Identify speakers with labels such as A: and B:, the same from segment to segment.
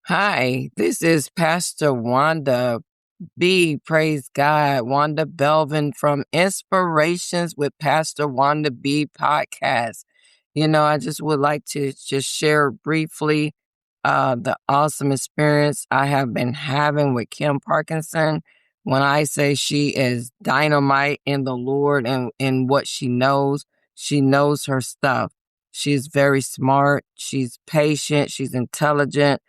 A: Hi, this is Pastor Wanda B. Praise God, Wanda Belvin from Inspirations with Pastor Wanda B. podcast. I just would like to just share briefly the awesome experience I have been having with Kim Parkinson. When I say she is dynamite in the Lord and in what she knows her stuff. She's very smart, she's patient, she's intelligent,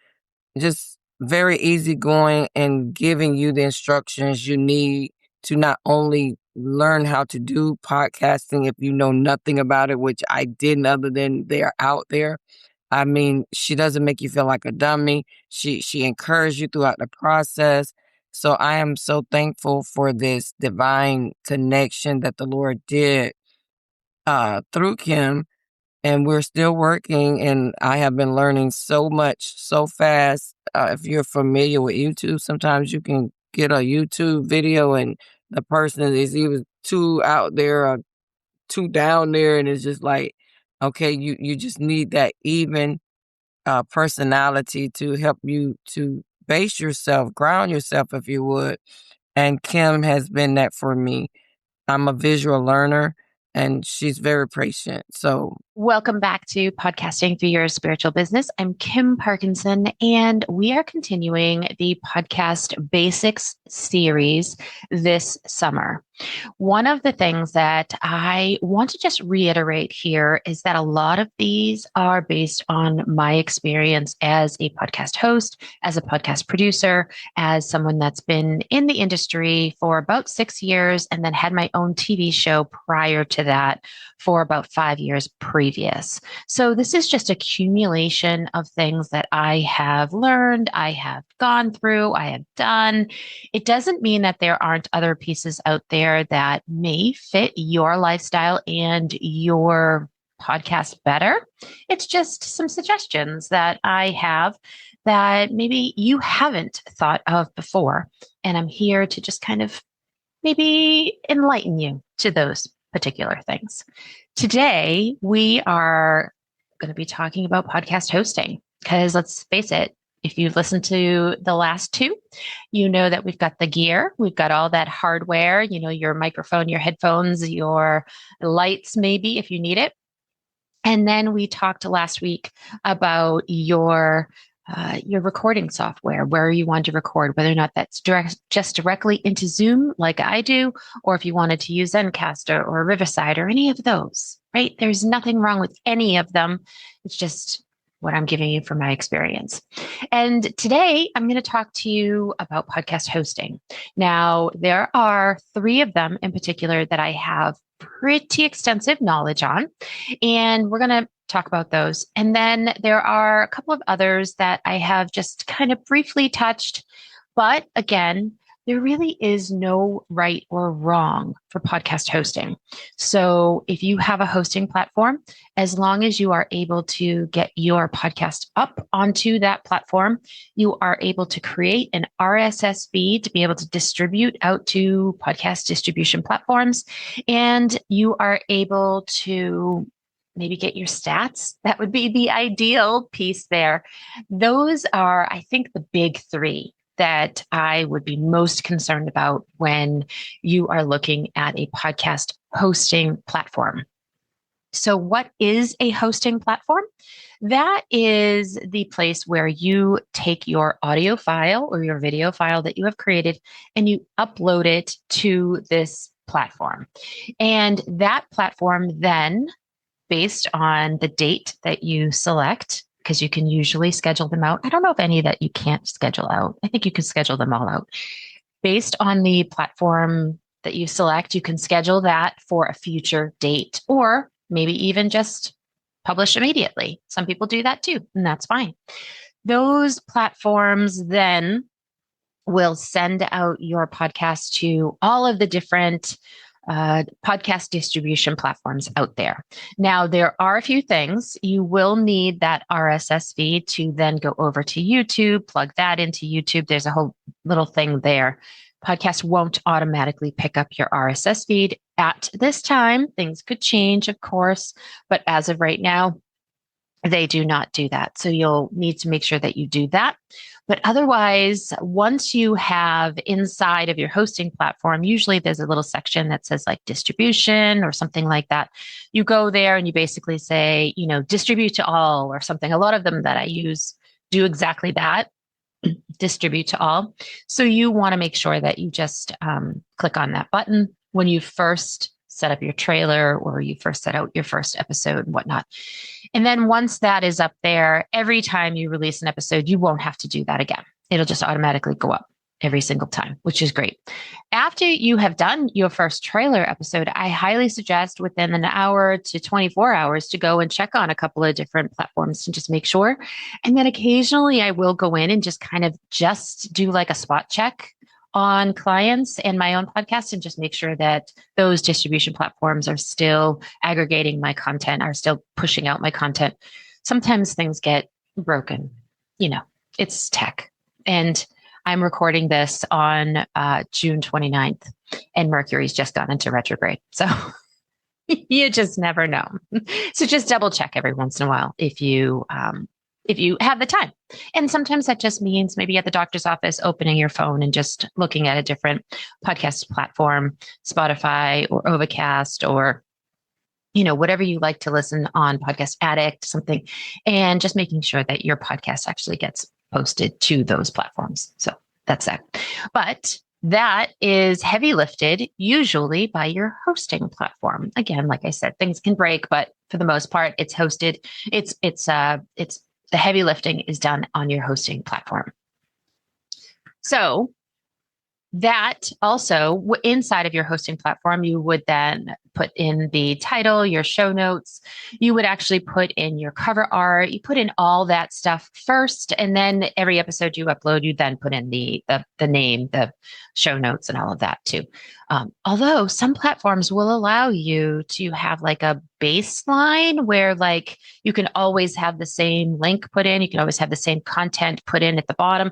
A: just very easygoing and giving you the instructions you need to not only learn how to do podcasting if you know nothing about it, which I didn't other than they're out there. I mean, she doesn't make you feel like a dummy. She encouraged you throughout the process. So I am so thankful for this divine connection that the Lord did through Kim, and we're still working, and I have been learning so much so fast. If you're familiar with YouTube, sometimes you can get a YouTube video and the person is either too out there or too down there, and it's just like, okay, you just need that even personality to help you to base yourself, ground yourself, if you would. And Kim has been that for me. I'm a visual learner, and she's very patient. So
B: Welcome back to Podcasting Through Your Spiritual Business. I'm Kim Parkinson, and we are continuing the podcast basics series this summer. One of the things that I want to just reiterate here is that a lot of these are based on my experience as a podcast host, as a podcast producer, as someone that's been in the industry for about 6 years and then had my own TV show prior to that for about 5 years previous. So this is just accumulation of things that I have learned, I have gone through, I have done. It doesn't mean that there aren't other pieces out there that may fit your lifestyle and your podcast better. It's just some suggestions that I have that maybe you haven't thought of before. And I'm here to just kind of maybe enlighten you to those particular things. Today, we are going to be talking about podcast hosting because let's face it, if you've listened to the last two, you know that we've got the gear, we've got all that hardware, your microphone, your headphones, your lights, maybe if you need it. And then we talked last week about your recording software, where you want to record, whether or not that's just directly into Zoom like I do, or if you wanted to use Zencaster or Riverside or any of those, right? There's nothing wrong with any of them. It's just what I'm giving you from my experience. And today I'm going to talk to you about podcast hosting. Now, there are 3 of them in particular that I have pretty extensive knowledge on, and we're going to talk about those. And then there are a couple of others that I have just kind of briefly touched. But again, there really is no right or wrong for podcast hosting. So if you have a hosting platform, as long as you are able to get your podcast up onto that platform, you are able to create an RSS feed to be able to distribute out to podcast distribution platforms. And you are able to maybe get your stats. That would be the ideal piece there. Those are, I think, the big 3 that I would be most concerned about when you are looking at a podcast hosting platform. So what is a hosting platform? That is the place where you take your audio file or your video file that you have created and you upload it to this platform. And that platform then, based on the date that you select, because you can usually schedule them out. I don't know if any that you can't schedule out. I think you can schedule them all out. Based on the platform that you select, you can schedule that for a future date, or maybe even just publish immediately. Some people do that too, and that's fine. Those platforms then will send out your podcast to all of the different podcast distribution platforms out there. Now, there are a few things. You will need that RSS feed to then go over to YouTube, plug that into YouTube. There's a whole little thing there. Podcast won't automatically pick up your RSS feed at this time. Things could change, of course, but as of right now, They do not do that. So you'll need to make sure that you do that. But otherwise, once you have inside of your hosting platform, usually there's a little section that says like distribution or something like that. You go there and you basically say, distribute to all or something. A lot of them that I use do exactly that, distribute to all. So you want to make sure that you just click on that button when you first set up your trailer or you first set out your first episode and whatnot. And then once that is up there, every time you release an episode, you won't have to do that again. It'll just automatically go up every single time, which is great. After you have done your first trailer episode, I highly suggest within an hour to 24 hours to go and check on a couple of different platforms to just make sure. And then occasionally I will go in and just kind of just do like a spot check on clients and my own podcast and just make sure that those distribution platforms are still aggregating my content, are still pushing out my content. Sometimes things get broken. It's tech. And I'm recording this on June 29th, and Mercury's just gone into retrograde. So you just never know. So just double check every once in a while if you have the time. And sometimes that just means maybe at the doctor's office, opening your phone and just looking at a different podcast platform, Spotify or Overcast or, whatever you like to listen on, Podcast Addict, something, and just making sure that your podcast actually gets posted to those platforms. So that's that. But that is heavy lifted usually by your hosting platform. Again, like I said, things can break, but for the most part, it's hosted. It's the heavy lifting is done on your hosting platform. So that also inside of your hosting platform, you would then put in the title, your show notes. You would actually put in your cover art. You put in all that stuff first, and then every episode you upload, you then put in the name, the show notes, and all of that too. Although some platforms will allow you to have like a baseline where like you can always have the same link put in. You can always have the same content put in at the bottom.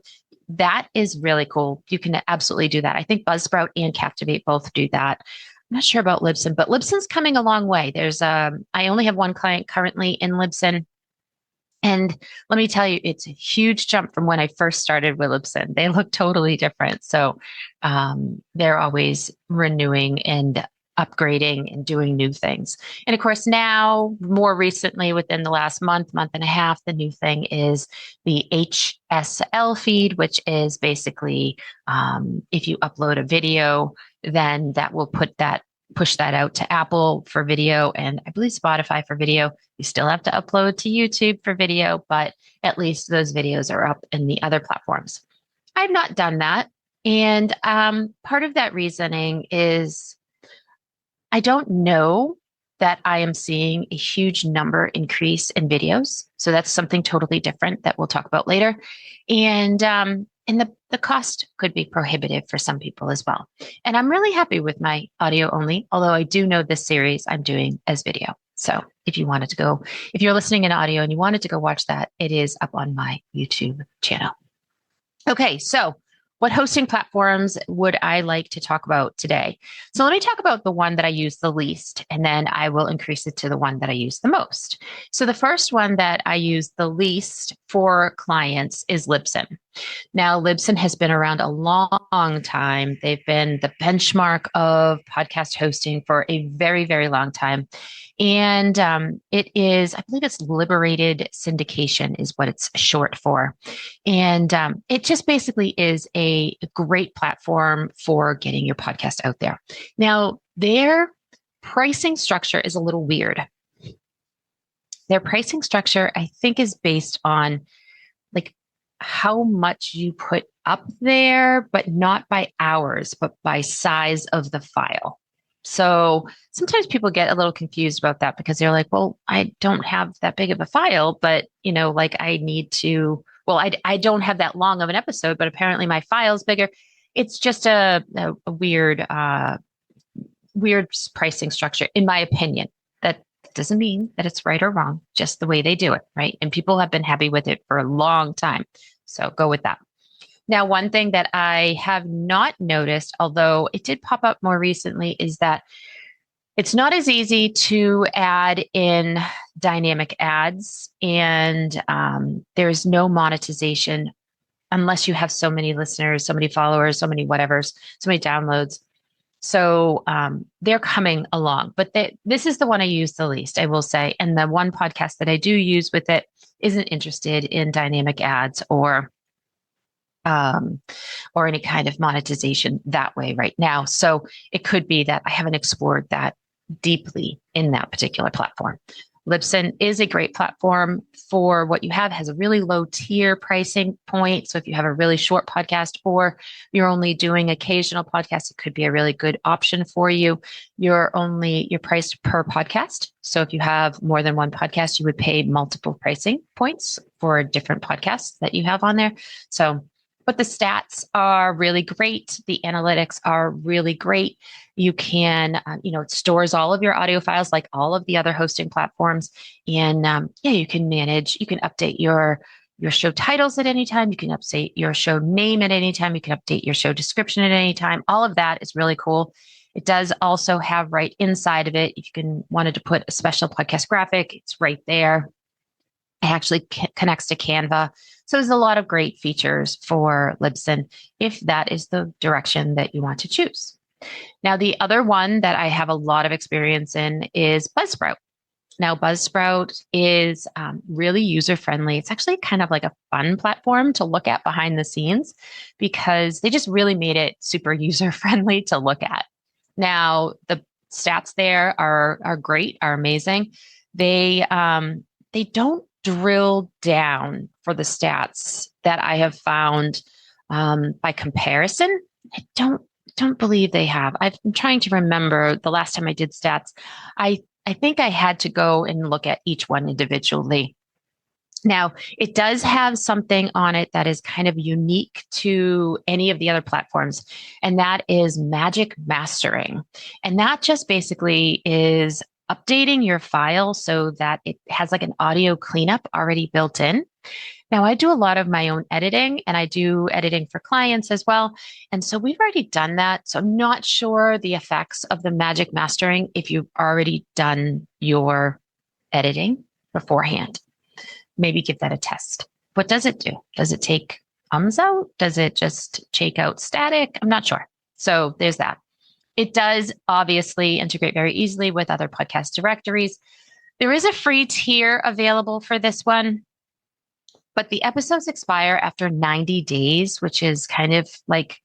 B: That is really cool. You can absolutely do that. I think Buzzsprout and Captivate both do that. I'm not sure about Libsyn, but Libsyn's coming a long way. I only have one client currently in Libsyn. And let me tell you, it's a huge jump from when I first started with Libsyn. They look totally different. So they're always renewing and upgrading and doing new things. And of course, now, more recently, within the last month and a half, the new thing is the HSL feed, which is basically if you upload a video, then that will push that out to Apple for video, and I believe Spotify for video. You still have to upload to YouTube for video, but at least those videos are up in the other platforms. I've not done that. And part of that reasoning is I don't know that I am seeing a huge number increase in videos. So that's something totally different that we'll talk about later. And the cost could be prohibitive for some people as well. And I'm really happy with my audio only, although I do know this series I'm doing as video. So if you're listening in audio and you wanted to go watch that, it is up on my YouTube channel. Okay, so what hosting platforms would I like to talk about today? So let me talk about the one that I use the least, and then I will increase it to the one that I use the most. So the first one that I use the least for clients is Libsyn. Now, Libsyn has been around a long time. They've been the benchmark of podcast hosting for a very, very long time. And it is, I believe it's Liberated Syndication is what it's short for. And it just basically is a great platform for getting your podcast out there. Now, their pricing structure is a little weird. Their pricing structure, I think, is based on like how much you put up there, but not by hours, but by size of the file. So sometimes people get a little confused about that because they're like, well, I don't have that big of a file, but like I need to, well, I don't have that long of an episode, but apparently my file's bigger. It's just a weird pricing structure, in my opinion. That doesn't mean that it's right or wrong, just the way they do it, right? And people have been happy with it for a long time. So go with that. Now, one thing that I have not noticed, although it did pop up more recently, is that It's not as easy to add in dynamic ads, and there's no monetization unless you have so many listeners, so many followers, so many whatevers, so many downloads. So they're coming along, but this is the one I use the least, I will say. And the one podcast that I do use with it isn't interested in dynamic ads or any kind of monetization that way right now. So it could be that I haven't explored that deeply in that particular platform. Libsyn is a great platform for what you have, has a really low tier pricing point. So if you have a really short podcast or you're only doing occasional podcasts, it could be a really good option for you. You're priced per podcast. So if you have more than one podcast, you would pay multiple pricing points for different podcasts that you have on there. So, but the stats are really great. The analytics are really great. You can, it stores all of your audio files like all of the other hosting platforms. And you can update your show titles at any time. You can update your show name at any time. You can update your show description at any time. All of that is really cool. It does also have right inside of it, if you wanted to put a special podcast graphic, it's right there. It actually connects to Canva. So there's a lot of great features for Libsyn if that is the direction that you want to choose. Now, the other one that I have a lot of experience in is Buzzsprout. Now, Buzzsprout is really user-friendly. It's actually kind of like a fun platform to look at behind the scenes because they just really made it super user-friendly to look at. Now, the stats there are great, are amazing. They don't drill down for the stats that I have found by comparison. I don't believe they have. I'm trying to remember the last time I did stats. I think I had to go and look at each one individually. Now, it does have something on it that is kind of unique to any of the other platforms, and that is magic mastering. And that just basically is updating your file so that it has like an audio cleanup already built in. Now, I do a lot of my own editing and I do editing for clients as well. And so we've already done that. So I'm not sure the effects of the magic mastering if you've already done your editing beforehand. Maybe give that a test. What does it do? Does it take ums out? Does it just take out static? I'm not sure. So there's that. It does obviously integrate very easily with other podcast directories. There is a free tier available for this one, but the episodes expire after 90 days, which is kind of like,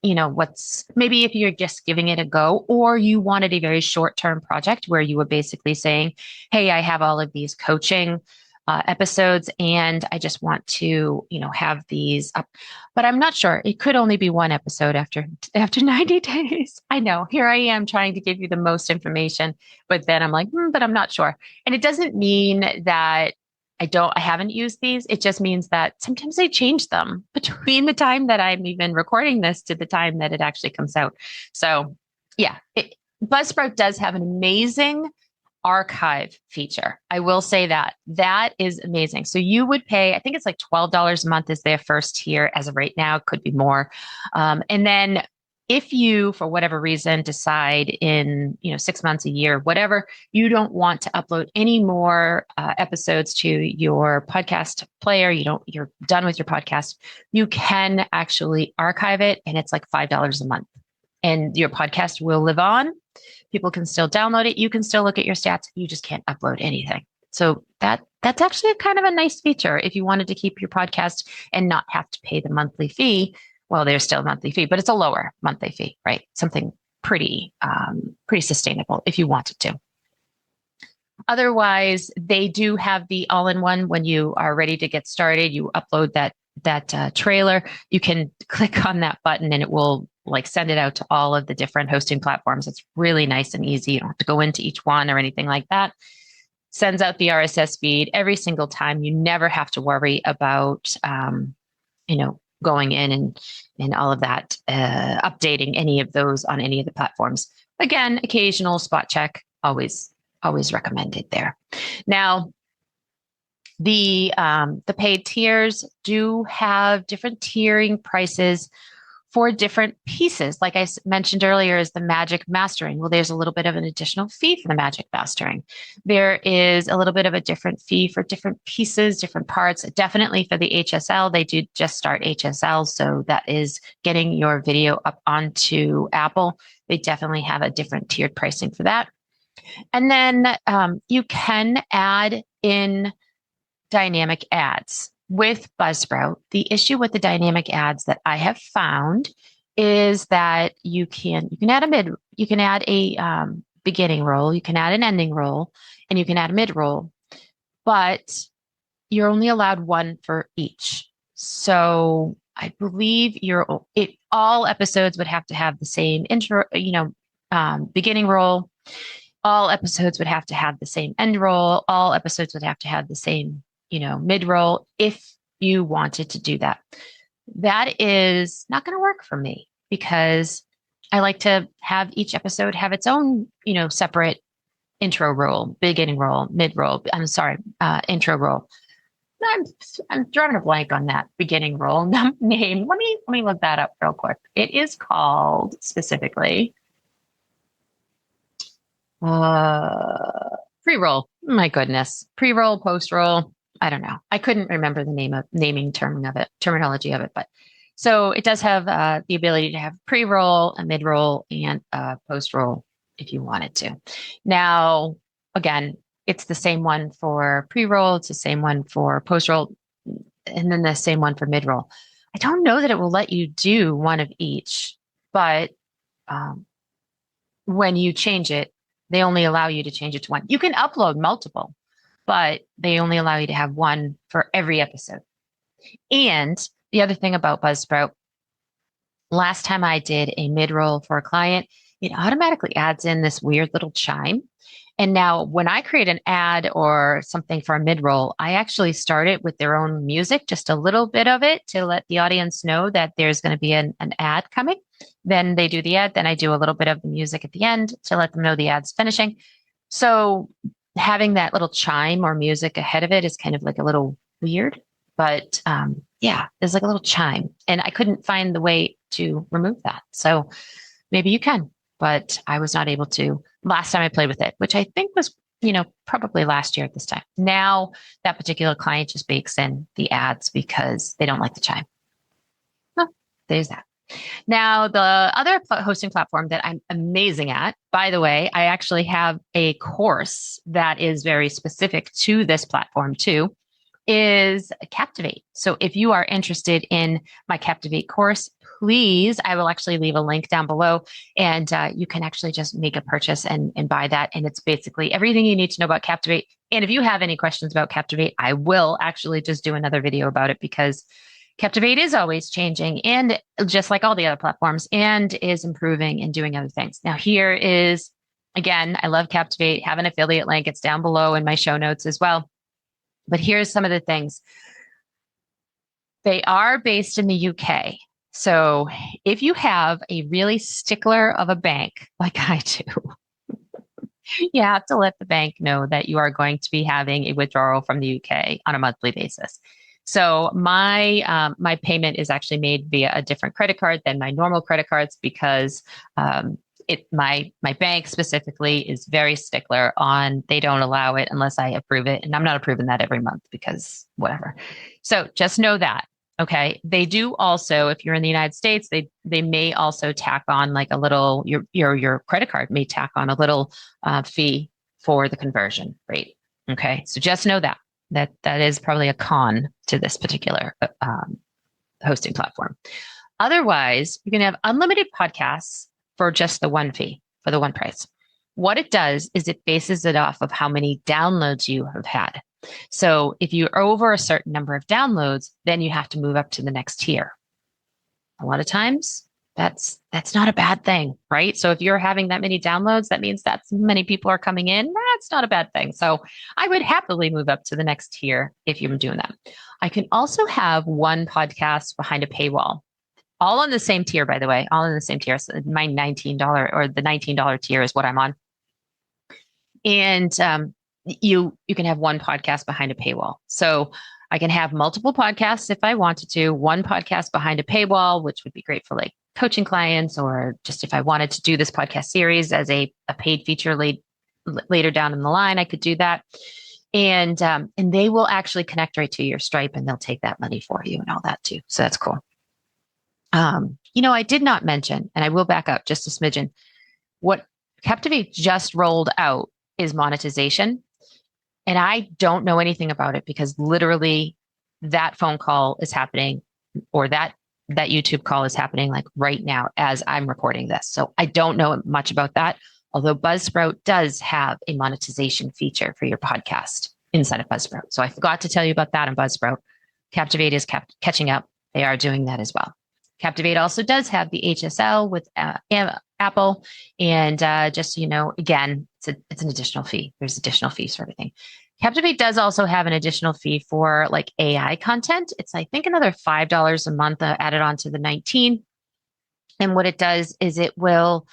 B: what's maybe if you're just giving it a go, or you wanted a very short-term project where you were basically saying, hey, I have all of these coaching episodes and I just want to, have these up, but I'm not sure. It could only be one episode after 90 days. I know, here I am trying to give you the most information, but then I'm like, but I'm not sure. And it doesn't mean that I haven't used these. It just means that sometimes I change them between the time that I'm even recording this to the time that it actually comes out. So yeah, Buzzsprout does have an amazing archive feature. I will say that is amazing. So you would pay, I think it's like $12 a month is their first tier as of right now, could be more. And then if you, for whatever reason, decide in 6 months, a year, whatever, you don't want to upload any more episodes to your podcast player, you're done with your podcast, you can actually archive it, and it's like $5 a month, and your podcast will live on. People can still download it. You can still look at your stats. You just can't upload anything. So that's actually kind of a nice feature if you wanted to keep your podcast and not have to pay the monthly fee. Well, there's still a monthly fee, but it's a lower monthly fee, right? Something pretty sustainable if you wanted to. Otherwise, they do have the all-in-one. When you are ready to get started, you upload that trailer. You can click on that button and it will send it out to all of the different hosting platforms. It's really nice and easy. You don't have to go into each one or anything like that. Sends out the RSS feed every single time. You never have to worry about, going in and all of that, updating any of those on any of the platforms. Again, occasional spot check, always recommended there. Now, the paid tiers do have different tiering prices for different pieces. Like I mentioned earlier, is the magic mastering. Well, there's a little bit of an additional fee for the magic mastering. There is a little bit of a different fee for different pieces, different parts. Definitely for the HSL, they do just start HSL. So that is getting your video up onto Apple. They definitely have a different tiered pricing for that. And then you can add in dynamic ads with Buzzsprout. The issue with the dynamic ads that I have found is that you can add a beginning roll, you can add an ending roll, and you can add a mid roll, but you're only allowed one for each. So I believe all episodes would have to have the same intro, beginning roll. All episodes would have to have the same end roll. All episodes would have to have the same mid roll if you wanted to do that. That is not going to work for me because I like to have each episode have its own, separate intro roll, beginning roll, mid roll. I'm sorry, intro roll. I'm drawing a blank on that beginning roll name. Let me look that up real quick. It is called specifically pre-roll. My goodness, pre-roll, post-roll. I don't know. I couldn't remember the terminology of it, but so it does have the ability to have pre-roll, a mid-roll, and a post-roll if you wanted to. Now, again, it's the same one for pre-roll, it's the same one for post-roll, and then the same one for mid-roll. I don't know that it will let you do one of each, but when you change it, they only allow you to change it to one. You can upload multiple, but they only allow you to have one for every episode. And the other thing about Buzzsprout, last time I did a mid-roll for a client, it automatically adds in this weird little chime. And now when I create an ad or something for a mid-roll, I actually start it with their own music, just a little bit of it to let the audience know that there's going to be an ad coming. Then they do the ad. Then I do a little bit of the music at the end to let them know the ad's finishing. So having that little chime or music ahead of it is kind of like a little weird. But there's like a little chime. And I couldn't find the way to remove that. So maybe you can. But I was not able to last time I played with it, which I think was, probably last year at this time. Now that particular client just bakes in the ads because they don't like the chime. Oh, there's that. Now, the other hosting platform that I'm amazing at, by the way, I actually have a course that is very specific to this platform too, is Captivate. So if you are interested in my Captivate course, please, I will actually leave a link down below and you can actually just make a purchase and buy that. And it's basically everything you need to know about Captivate. And if you have any questions about Captivate, I will actually just do another video about it because Captivate is always changing and just like all the other platforms and is improving and doing other things. Now here is, again, I love Captivate, have an affiliate link. It's down below in my show notes as well. But here's some of the things. They are based in the UK. So if you have a really stickler of a bank like I do, you have to let the bank know that you are going to be having a withdrawal from the UK on a monthly basis. So my payment is actually made via a different credit card than my normal credit cards because my bank specifically is very stickler on they don't allow it unless I approve it. And I'm not approving that every month because whatever. So just know that. Okay. They do also, if you're in the United States, they may also tack on like a little, your credit card may tack on a little fee for the conversion rate. Okay. So just know that is probably a con to this particular hosting platform. Otherwise, you can have unlimited podcasts for just the one fee, for the one price. What it does is it bases it off of how many downloads you have had. So if you're over a certain number of downloads, then you have to move up to the next tier. A lot of times that's not a bad thing, right? So if you're having that many downloads, that means that many people are coming in. That's not a bad thing. So I would happily move up to the next tier if you're doing that. I can also have one podcast behind a paywall. All on the same tier, by the way, all in the same tier. So my $19 or the $19 tier is what I'm on. And you can have one podcast behind a paywall. So I can have multiple podcasts if I wanted to, one podcast behind a paywall, which would be great for like coaching clients, or just if I wanted to do this podcast series as a paid feature later down in the line, I could do that. And they will actually connect right to your Stripe, and they'll take that money for you and all that too. So that's cool. I did not mention, and I will back up just a smidgen. What Captivate just rolled out is monetization. And I don't know anything about it because literally that phone call is happening, or that YouTube call is happening like right now as I'm recording this. So I don't know much about that. Although Buzzsprout does have a monetization feature for your podcast inside of Buzzsprout. So I forgot to tell you about that in Buzzsprout. Captivate is catching up. They are doing that as well. Captivate also does have the HSL with Apple. And just so you know, again, it's an additional fee. There's additional fees for everything. Captivate does also have an additional fee for like AI content. It's, I think, another $5 a month added on to the 19. And what it does is it will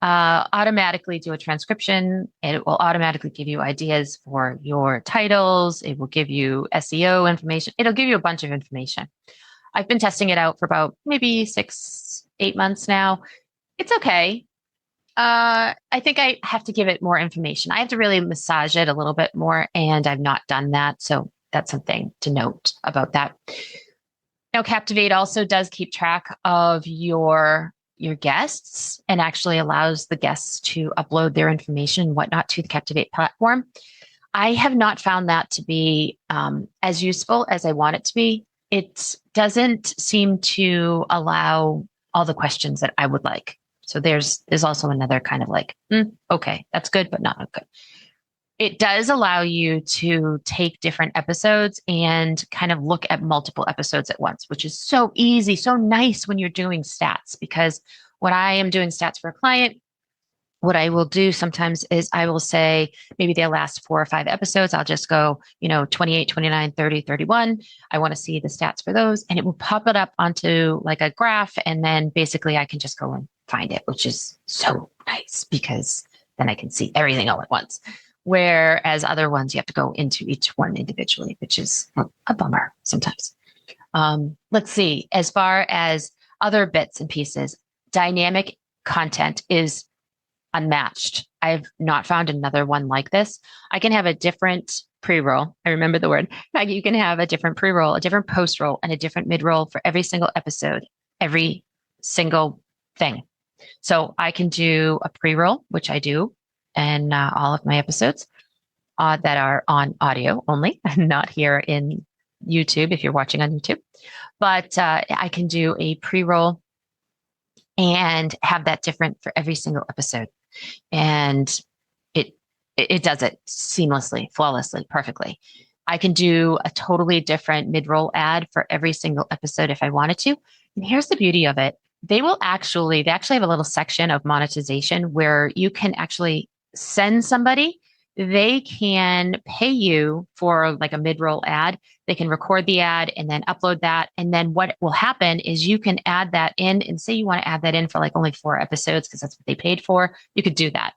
B: automatically do a transcription. It will automatically give you ideas for your titles. It will give you SEO information. It'll give you a bunch of information. I've been testing it out for about maybe 6-8 months now. It's okay. I think I have to give it more information. I have to really massage it a little bit more, and I've not done that. So that's something to note about that. Now, Captivate also does keep track of your guests and actually allows the guests to upload their information and whatnot to the Captivate platform. I have not found that to be as useful as I want it to be. It doesn't seem to allow all the questions that I would like. So there's also another kind of like, okay, that's good, but not good. It does allow you to take different episodes and kind of look at multiple episodes at once, which is so easy, so nice when you're doing stats. Because when I am doing stats for a client, what I will do sometimes is I will say maybe their last 4 or 5 episodes, I'll just go, 28, 29, 30, 31. I want to see the stats for those, and it will pop it up onto like a graph. And then basically I can just go and find it, which is so nice because then I can see everything all at once. Whereas other ones, you have to go into each one individually, which is a bummer sometimes. Let's see, as far as other bits and pieces, dynamic content is unmatched. I've not found another one like this. I can have a different pre-roll. I remember the word. You can have a different pre-roll, a different post-roll, and a different mid-roll for every single episode, every single thing. So I can do a pre-roll, which I do in all of my episodes that are on audio only, not here in YouTube if you're watching on YouTube. But I can do a pre-roll and have that different for every single episode. And it does it seamlessly, flawlessly, perfectly. I can do a totally different mid-roll ad for every single episode if I wanted to. And here's the beauty of it. They actually have a little section of monetization where you can actually send somebody. They can pay you for like a mid-roll ad. They can record the ad and then upload that. And then what will happen is you can add that in, and say you want to add that in for like only 4 episodes because that's what they paid for. You could do that.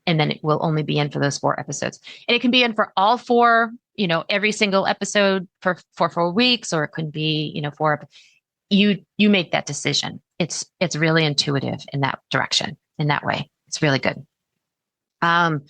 B: And then it will only be in for those 4 episodes. And it can be in for all 4, every single episode for 4 weeks, or it could be, 4. You make that decision. It's really intuitive in that direction, in that way. It's really good. There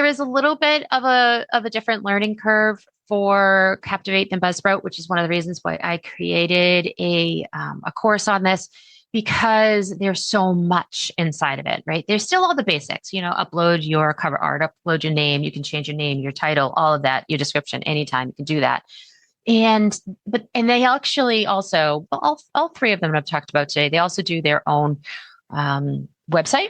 B: is a little bit of a different learning curve for Captivate than Buzzsprout, which is one of the reasons why I created a course on this, because there's so much inside of it, right? There's still all the basics, upload your cover art, upload your name, you can change your name, your title, all of that, your description, anytime you can do that. And they actually also, all 3 of them I've talked about today, they also do their own website.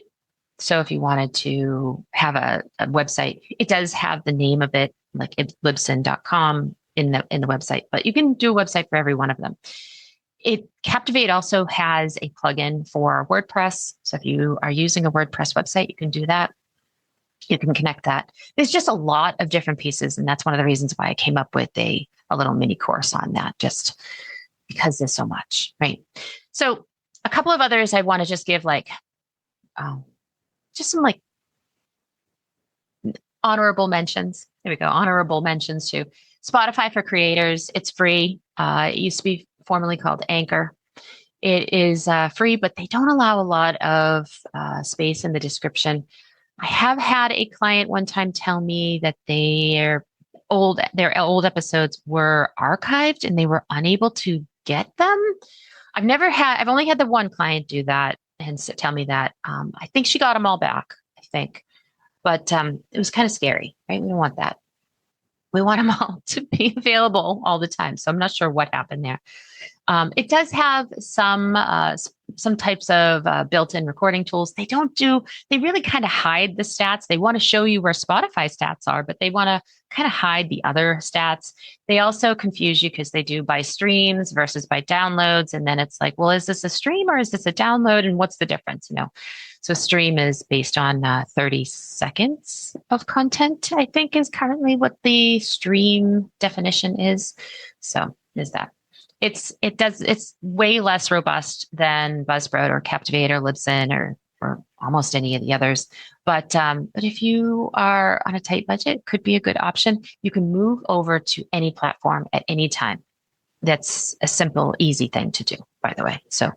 B: So if you wanted to have a website, it does have the name of it, like Libsyn.com in the website, but you can do a website for every one of them. Captivate also has a plugin for WordPress. So if you are using a WordPress website, you can do that. You can connect that. There's just a lot of different pieces. And that's one of the reasons why I came up with a little mini course on that, just because there's so much, right? So a couple of others I want to just give just some honorable mentions. There we go. Honorable mentions to Spotify for creators. It's free. It used to be formerly called Anchor. It is free, but they don't allow a lot of space in the description. I have had a client one time tell me that their old episodes were archived and they were unable to get them. I've only had the one client do that and tell me that. I think she got them all back, I think. But it was kind of scary, right? We don't want that. We want them all to be available all the time. So I'm not sure what happened there. It does have some types of built-in recording tools. They really kind of hide the stats. They want to show you where Spotify stats are, but they want to kind of hide the other stats. They also confuse you because they do by streams versus by downloads. And then it's like, well, is this a stream or is this a download? And what's the difference? So stream is based on 30 seconds of content, I think is currently what the stream definition is. So is that. It's way less robust than Buzzsprout or Captivate or Libsyn or almost any of the others. But if you are on a tight budget, it could be a good option. You can move over to any platform at any time. That's a simple, easy thing to do, by the way. So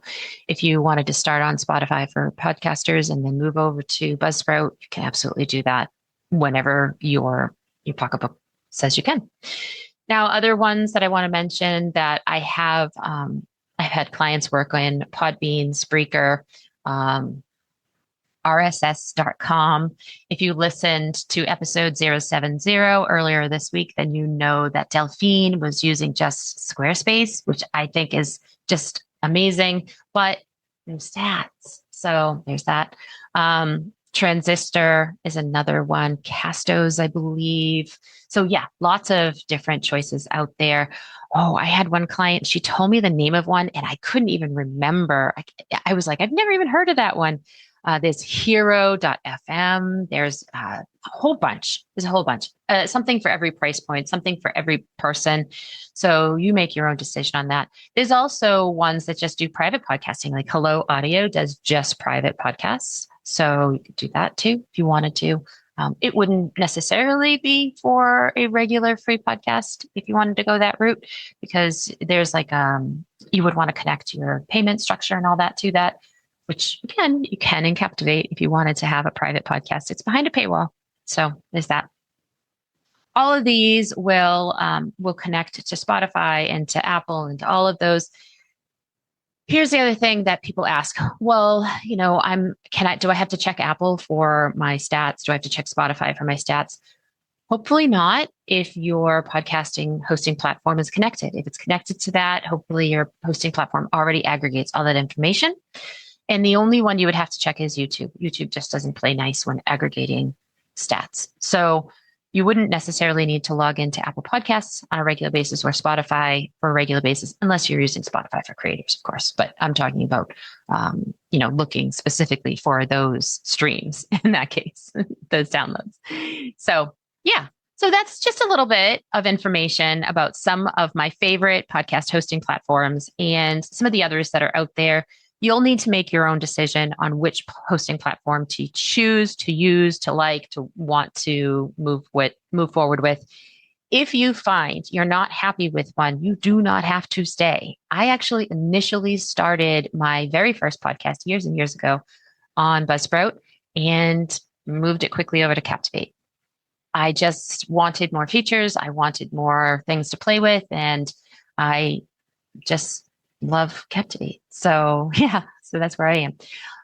B: if you wanted to start on Spotify for podcasters and then move over to Buzzsprout, you can absolutely do that whenever your pocketbook says you can. Now, other ones that I want to mention that I have, I've had clients work on Podbean, Spreaker, RSS.com. If you listened to episode 070 earlier this week, then you know that Delphine was using just Squarespace, which I think is just amazing, but no stats. So there's that. Transistor is another one. Castos, I believe. So yeah, lots of different choices out there. Oh, I had one client. She told me the name of one and I couldn't even remember. I was like, I've never even heard of that one. There's hero.fm. There's a whole bunch. Something for every price point, something for every person. So you make your own decision on that. There's also ones that just do private podcasting, like Hello Audio does just private podcasts. So you could do that too if you wanted to. It wouldn't necessarily be for a regular free podcast if you wanted to go that route, because there's you would want to connect your payment structure and all that to that, which again, you can in Captivate if you wanted to have a private podcast. It's behind a paywall. So there's that. All of these will connect to Spotify and to Apple and to all of those. Here's the other thing that people ask. Well, do I have to check Apple for my stats? Do I have to check Spotify for my stats? Hopefully not if your podcasting hosting platform is connected. If it's connected to that, hopefully your hosting platform already aggregates all that information. And the only one you would have to check is YouTube. YouTube just doesn't play nice when aggregating stats. So you wouldn't necessarily need to log into Apple Podcasts on a regular basis or Spotify for a regular basis, unless you're using Spotify for creators, of course. But I'm talking about, looking specifically for those streams in that case, those downloads. So yeah. So that's just a little bit of information about some of my favorite podcast hosting platforms and some of the others that are out there. You'll need to make your own decision on which hosting platform to choose, to use, to want to move forward with. If you find you're not happy with one, you do not have to stay. I actually initially started my very first podcast years and years ago on Buzzsprout and moved it quickly over to Captivate. I just wanted more features. I wanted more things to play with, and I just love Captivate. So yeah, so that's where I am.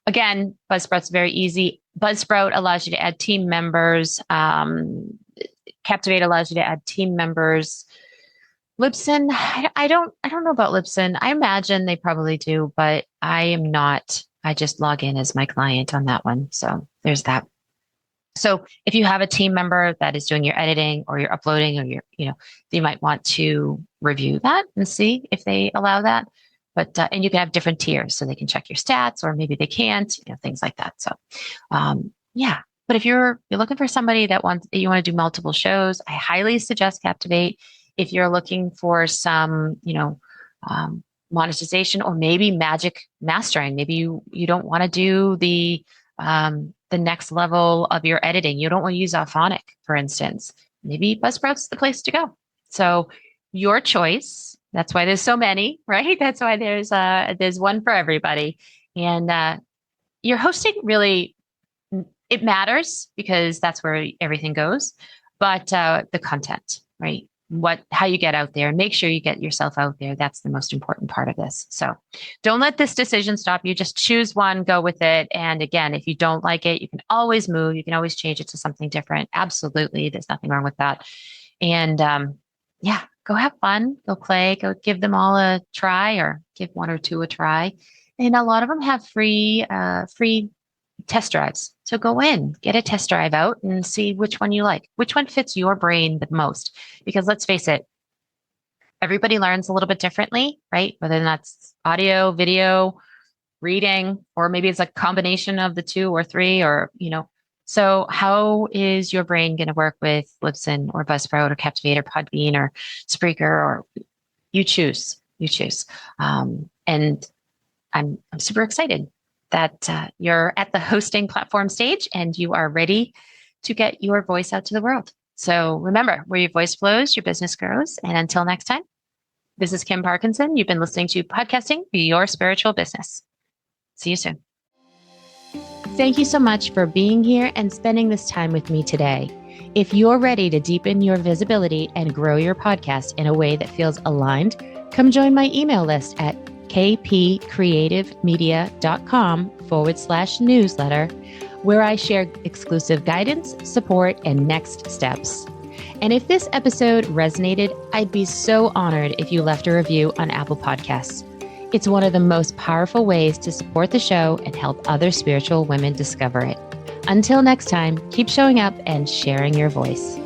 B: Again, Buzzsprout's very easy. Buzzsprout allows you to add team members. Captivate allows you to add team members. Libsyn, I don't know about Libsyn. I imagine they probably do, but I am not. I just log in as my client on that one. So there's that. So if you have a team member that is doing your editing or your uploading or you might want to review that and see if they allow that. But and you can have different tiers so they can check your stats, or maybe they can't, things like that. So yeah. But if you're looking for somebody that you want to do multiple shows, I highly suggest Captivate. If you're looking for some, monetization or maybe magic mastering, maybe you don't want to do the next level of your editing. You don't want to use Alphonic, for instance. Maybe Buzzsprout's the place to go. So your choice. That's why there's so many, right? That's why there's one for everybody. And your hosting really, it matters because that's where everything goes. But the content, right? How you get out there, make sure you get yourself out there. That's the most important part of this. So don't let this decision stop you. Just choose one, go with it. And again, if you don't like it, you can always move. You can always change it to something different. Absolutely. There's nothing wrong with that. And yeah, go have fun, go play, go give them all a try or give one or two a try. And a lot of them have free test drives. So go in, get a test drive out and see which one you like, which one fits your brain the most. Because let's face it, everybody learns a little bit differently, right? Whether that's audio, video, reading, or maybe it's a combination of the two or three, or, so how is your brain going to work with Libsyn or Buzzsprout or Captivate or Podbean or Spreaker, or you choose. And I'm super excited that you're at the hosting platform stage and you are ready to get your voice out to the world. So remember, where your voice flows, your business grows. And until next time, this is Kim Parkinson. You've been listening to Podcasting for Your Spiritual Business. See you soon. Thank you so much for being here and spending this time with me today. If you're ready to deepen your visibility and grow your podcast in a way that feels aligned, come join my email list at kpcreativemedia.com/newsletter, where I share exclusive guidance, support, and next steps. And if this episode resonated, I'd be so honored if you left a review on Apple Podcasts. It's one of the most powerful ways to support the show and help other spiritual women discover it. Until next time, keep showing up and sharing your voice.